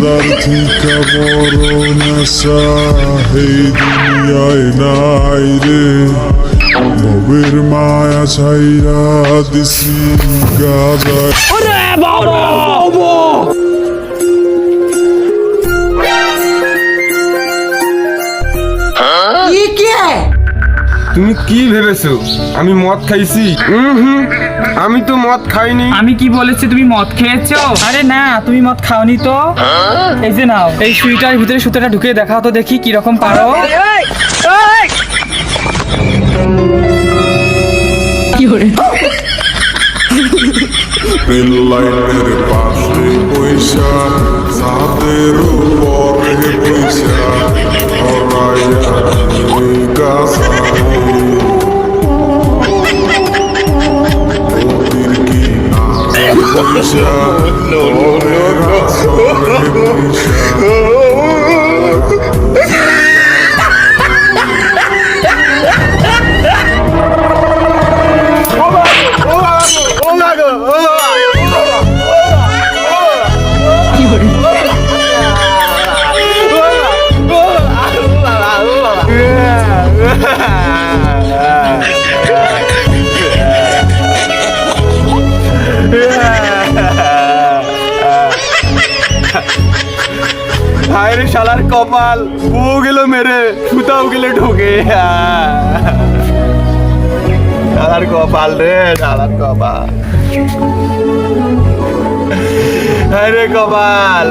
তার থিকা বড় নেশা এই দুনিয়ায় নাই রে নবীর মায়া ছাইরা দিছি গাজায় তুমি কি ভেবেছো আমি মদ খাইছি? আমি তো মদ খাইনি। আমি কি বলেছি তুমি মদ খেয়েছো? আরে না, তুমি মদ খাওনি তো। এই যে নাও, এই সুইটার ভিতরে সুতোটা ঢুকিয়ে দেখাও তো দেখি কি রকম পারো। রেল লাইনের পাশে পয়সা ছাদের উপরে পয়সা হরাইয়া ওই গাছারে ওদের কি পয়সা ওরে গাছারে পয়সা হায়রে শালার কপাল, ও গেল মেরে সুতাও গেলে ঢোকে। শালার কপাল রে, শালার কপাল, হায়রে কপাল।